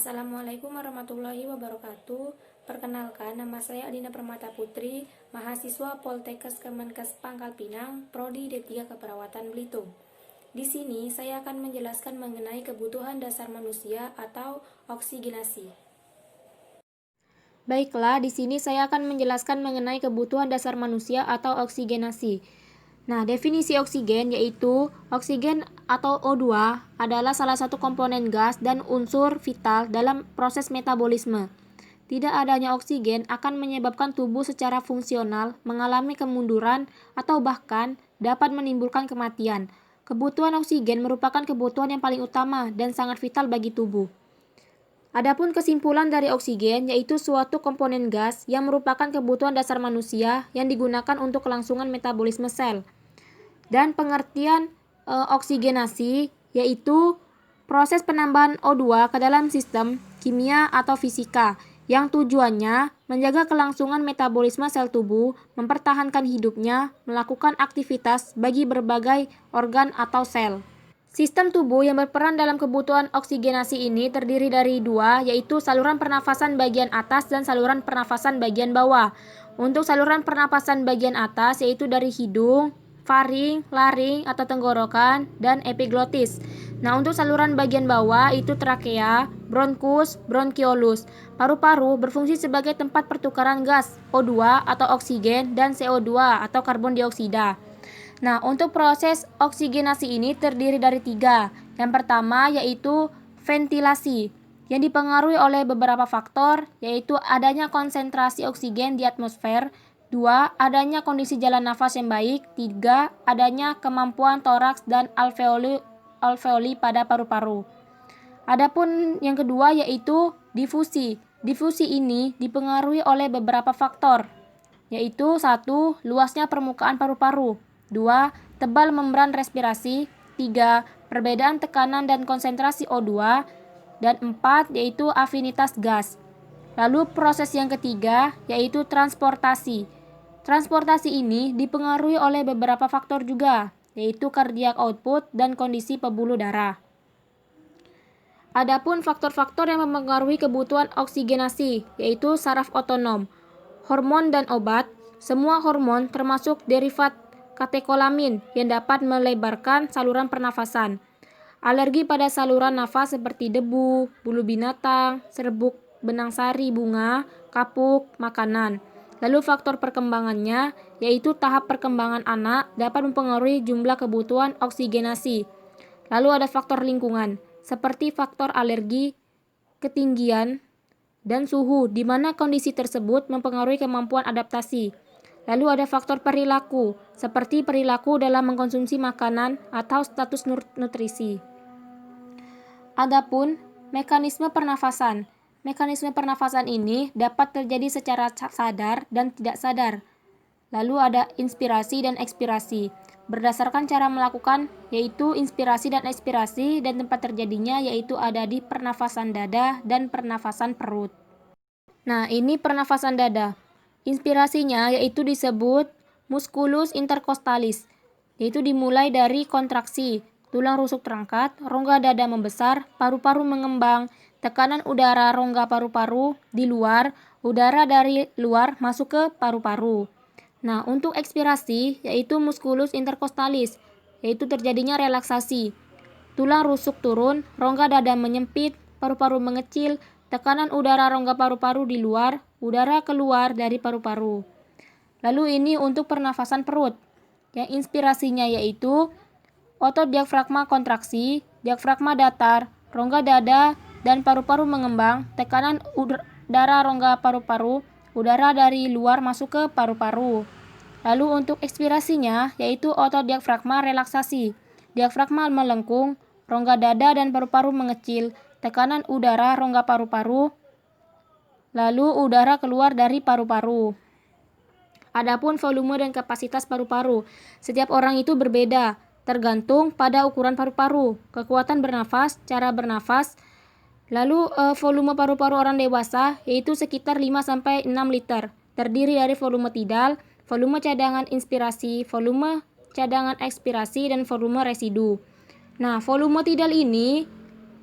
Assalamualaikum warahmatullahi wabarakatuh. Perkenalkan, nama saya Adina Permata Putri, mahasiswa Poltekkes Kemenkes Pangkal Pinang, Prodi D3 Keperawatan Belitung. Di sini saya akan menjelaskan mengenai kebutuhan dasar manusia atau oksigenasi. Baiklah, di sini saya akan menjelaskan mengenai kebutuhan dasar manusia atau oksigenasi. Nah, definisi oksigen yaitu oksigen atau O2 adalah salah satu komponen gas dan unsur vital dalam proses metabolisme. Tidak adanya oksigen akan menyebabkan tubuh secara fungsional mengalami kemunduran atau bahkan dapat menimbulkan kematian. Kebutuhan oksigen merupakan kebutuhan yang paling utama dan sangat vital bagi tubuh. Adapun kesimpulan dari oksigen yaitu suatu komponen gas yang merupakan kebutuhan dasar manusia yang digunakan untuk kelangsungan metabolisme sel. Dan pengertian oksigenasi yaitu proses penambahan O2 ke dalam sistem kimia atau fisika yang tujuannya menjaga kelangsungan metabolisme sel tubuh, mempertahankan hidupnya, melakukan aktivitas bagi berbagai organ atau sel. Sistem tubuh yang berperan dalam kebutuhan oksigenasi ini terdiri dari dua, yaitu saluran pernafasan bagian atas dan saluran pernafasan bagian bawah. Untuk saluran pernafasan bagian atas yaitu dari hidung, faring, laring atau tenggorokan, dan epiglotis. Nah, untuk saluran bagian bawah itu trakea, bronkus, bronkiolus. Paru-paru berfungsi sebagai tempat pertukaran gas O2 atau oksigen dan CO2 atau karbon dioksida. Nah, untuk proses oksigenasi ini terdiri dari tiga. Yang pertama yaitu ventilasi, yang dipengaruhi oleh beberapa faktor, yaitu adanya konsentrasi oksigen di atmosfer, 2. Adanya kondisi jalan nafas yang baik, 3. Adanya kemampuan toraks dan alveoli pada paru-paru. Adapun yang kedua yaitu difusi. Difusi ini dipengaruhi oleh beberapa faktor, yaitu 1. Luasnya permukaan paru-paru, 2. Tebal membran respirasi, 3. Perbedaan tekanan dan konsentrasi O2, dan 4. Yaitu afinitas gas. Lalu proses yang ketiga yaitu transportasi. Transportasi ini dipengaruhi oleh beberapa faktor juga, yaitu cardiac output dan kondisi pembuluh darah. Adapun faktor-faktor yang mempengaruhi kebutuhan oksigenasi yaitu saraf otonom, hormon dan obat. Semua hormon termasuk derivat katekolamin yang dapat melebarkan saluran pernafasan. Alergi pada saluran nafas seperti debu, bulu binatang, serbuk benang sari bunga, kapuk, makanan. Lalu faktor perkembangannya yaitu tahap perkembangan anak dapat mempengaruhi jumlah kebutuhan oksigenasi. Lalu ada faktor lingkungan seperti faktor alergi, ketinggian, dan suhu di mana kondisi tersebut mempengaruhi kemampuan adaptasi. Lalu ada faktor perilaku, seperti perilaku dalam mengkonsumsi makanan atau status nutrisi. Adapun mekanisme pernafasan. Mekanisme pernafasan ini dapat terjadi secara sadar dan tidak sadar. Lalu ada inspirasi dan ekspirasi. Berdasarkan cara melakukan yaitu inspirasi dan ekspirasi dan tempat terjadinya yaitu ada di pernafasan dada dan pernafasan perut. Nah, ini pernafasan dada. Inspirasinya yaitu disebut musculus intercostalis, yaitu dimulai dari kontraksi, tulang rusuk terangkat, rongga dada membesar, paru-paru mengembang, tekanan udara rongga paru-paru di luar, udara dari luar masuk ke paru-paru. Nah, untuk ekspirasi yaitu musculus intercostalis, yaitu terjadinya relaksasi, tulang rusuk turun, rongga dada menyempit, paru-paru mengecil, tekanan udara rongga paru-paru di luar, udara keluar dari paru-paru. Lalu ini untuk pernafasan perut. Yang inspirasinya yaitu otot diafragma kontraksi, diafragma datar, rongga dada dan paru-paru mengembang, tekanan udara rongga paru-paru, udara dari luar masuk ke paru-paru. Lalu untuk ekspirasinya yaitu otot diafragma relaksasi, diafragma melengkung, rongga dada dan paru-paru mengecil, tekanan udara rongga paru-paru, lalu udara keluar dari paru-paru. Adapun volume dan kapasitas paru-paru, setiap orang itu berbeda, tergantung pada ukuran paru-paru, kekuatan bernafas, cara bernafas. Lalu volume paru-paru orang dewasa yaitu sekitar 5-6 liter, terdiri dari volume tidal, volume cadangan inspirasi, volume cadangan ekspirasi, dan volume residu. Nah, volume tidal ini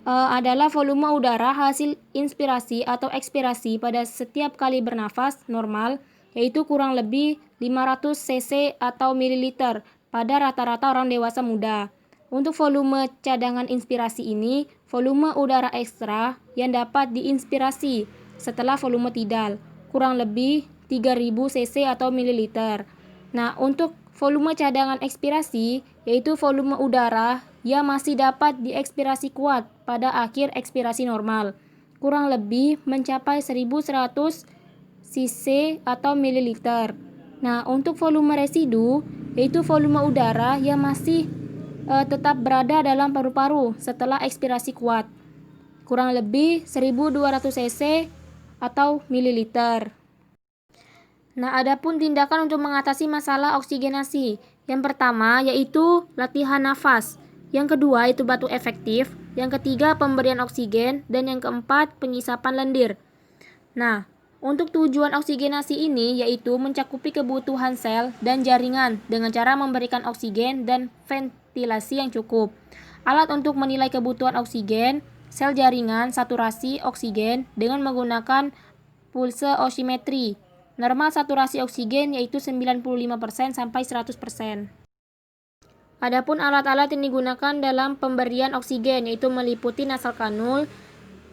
adalah volume udara hasil inspirasi atau ekspirasi pada setiap kali bernafas normal, yaitu kurang lebih 500 cc atau mililiter pada rata-rata orang dewasa muda. Untuk volume cadangan inspirasi ini, volume udara ekstra yang dapat diinspirasi setelah volume tidal, kurang lebih 3000 cc atau mililiter. Nah, untuk volume cadangan ekspirasi, yaitu volume udara yang masih dapat diekspirasi kuat pada akhir ekspirasi normal, kurang lebih mencapai 1100 cc atau mililiter. Nah, untuk volume residu, yaitu volume udara yang masih tetap berada dalam paru-paru setelah ekspirasi kuat, kurang lebih 1200 cc atau mililiter. Nah, adapun tindakan untuk mengatasi masalah oksigenasi. Yang pertama yaitu latihan nafas. Yang kedua itu batuk efektif. Yang ketiga pemberian oksigen. Dan yang keempat penyisapan lendir. Nah, untuk tujuan oksigenasi ini yaitu mencakupi kebutuhan sel dan jaringan dengan cara memberikan oksigen dan ventilasi yang cukup. Alat untuk menilai kebutuhan oksigen, sel jaringan, saturasi oksigen dengan menggunakan pulse oximetry. Normal saturasi oksigen yaitu 95% sampai 100%. Adapun alat-alat yang digunakan dalam pemberian oksigen yaitu meliputi nasal kanul,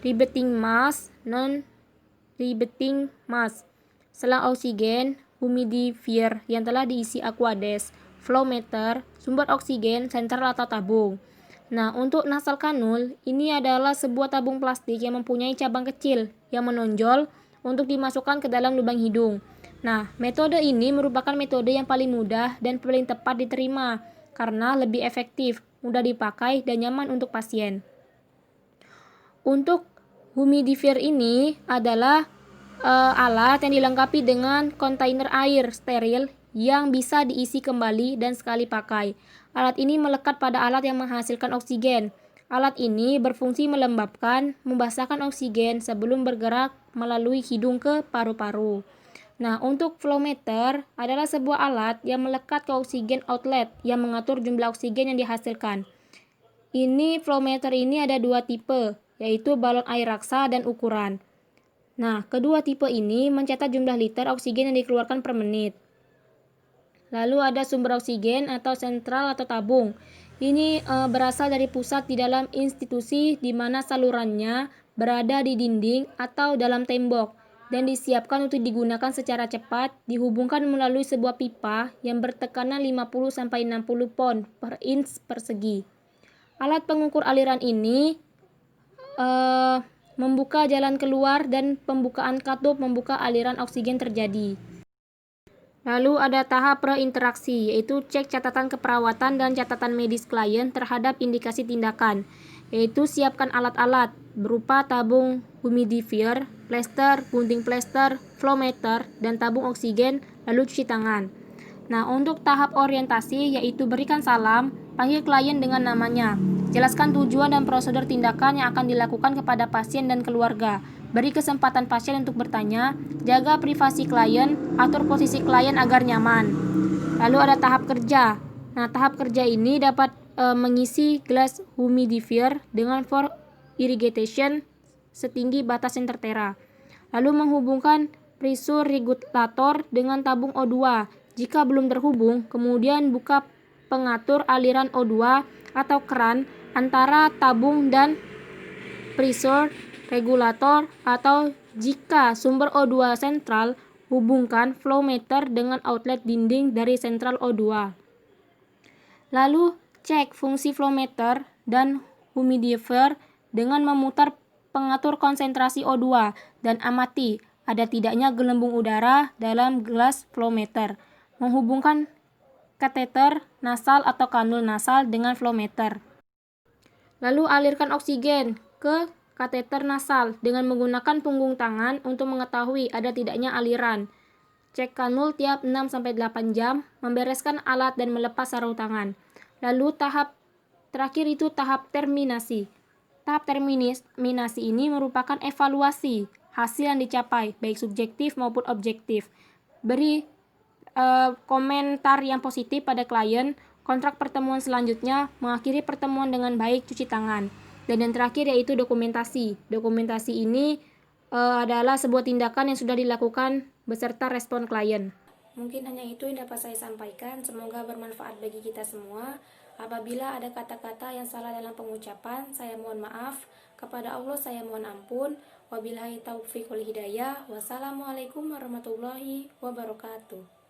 rebreathing mask, non-rebreathing mask, selang oksigen, humidifier yang telah diisi aquades, flow meter, sumber oksigen sentral atau tabung. Nah, untuk nasal kanul, ini adalah sebuah tabung plastik yang mempunyai cabang kecil yang menonjol untuk dimasukkan ke dalam lubang hidung. Nah, metode ini merupakan metode yang paling mudah dan paling tepat diterima karena lebih efektif, mudah dipakai, dan nyaman untuk pasien. Untuk humidifier ini adalah alat yang dilengkapi dengan kontainer air steril yang bisa diisi kembali dan sekali pakai. Alat ini melekat pada alat yang menghasilkan oksigen. Alat ini berfungsi melembabkan, membasahkan oksigen sebelum bergerak melalui hidung ke paru-paru. Nah, untuk flow meter adalah sebuah alat yang melekat ke oksigen outlet yang mengatur jumlah oksigen yang dihasilkan. Ini flow meter ini ada dua tipe, yaitu balon air raksa dan ukuran. Nah, kedua tipe ini mencatat jumlah liter oksigen yang dikeluarkan per menit. Lalu ada sumber oksigen atau sentral atau tabung. Ini berasal dari pusat di dalam institusi di mana salurannya berada di dinding atau dalam tembok dan disiapkan untuk digunakan secara cepat, dihubungkan melalui sebuah pipa yang bertekanan 50-60 pon per inch persegi. Alat pengukur aliran ini membuka jalan keluar dan pembukaan katup membuka aliran oksigen terjadi. Lalu ada tahap preinteraksi, yaitu cek catatan keperawatan dan catatan medis klien terhadap indikasi tindakan, yaitu siapkan alat-alat berupa tabung humidifier, plester, gunting plester, flow meter, dan tabung oksigen, lalu cuci tangan. Nah, untuk tahap orientasi yaitu berikan salam, panggil klien dengan namanya, jelaskan tujuan dan prosedur tindakan yang akan dilakukan kepada pasien dan keluarga, beri kesempatan pasien untuk bertanya, jaga privasi klien, atur posisi klien agar nyaman. Lalu ada tahap kerja. Nah, tahap kerja ini dapat mengisi gelas humidifier dengan for irrigation setinggi batas yang tertera. Lalu menghubungkan pressure regulator dengan tabung O2. Jika belum terhubung, kemudian buka pengatur aliran O2 atau keran antara tabung dan pressure regulator, atau jika sumber O2 sentral, hubungkan flow meter dengan outlet dinding dari sentral O2. Lalu cek fungsi flow meter dan humidifier dengan memutar pengatur konsentrasi O2 dan amati ada tidaknya gelembung udara dalam gelas flow meter. Menghubungkan kateter nasal atau kanul nasal dengan flow meter. Lalu alirkan oksigen ke kateter nasal dengan menggunakan punggung tangan untuk mengetahui ada tidaknya aliran. Cek kanul tiap 6-8 jam, membereskan alat dan melepas sarung tangan. Lalu tahap terakhir itu tahap terminasi. Tahap terminasi ini merupakan evaluasi hasil yang dicapai, baik subjektif maupun objektif. Beri komentar yang positif pada klien, kontrak pertemuan selanjutnya, mengakhiri pertemuan dengan baik, cuci tangan. Dan yang terakhir yaitu dokumentasi. Dokumentasi ini adalah sebuah tindakan yang sudah dilakukan beserta respon klien. Mungkin hanya itu yang dapat saya sampaikan. Semoga bermanfaat bagi kita semua. Apabila ada kata-kata yang salah dalam pengucapan, saya mohon maaf. Kepada Allah saya mohon ampun. Wabillahi taufiq wal hidayah. Wassalamualaikum warahmatullahi wabarakatuh.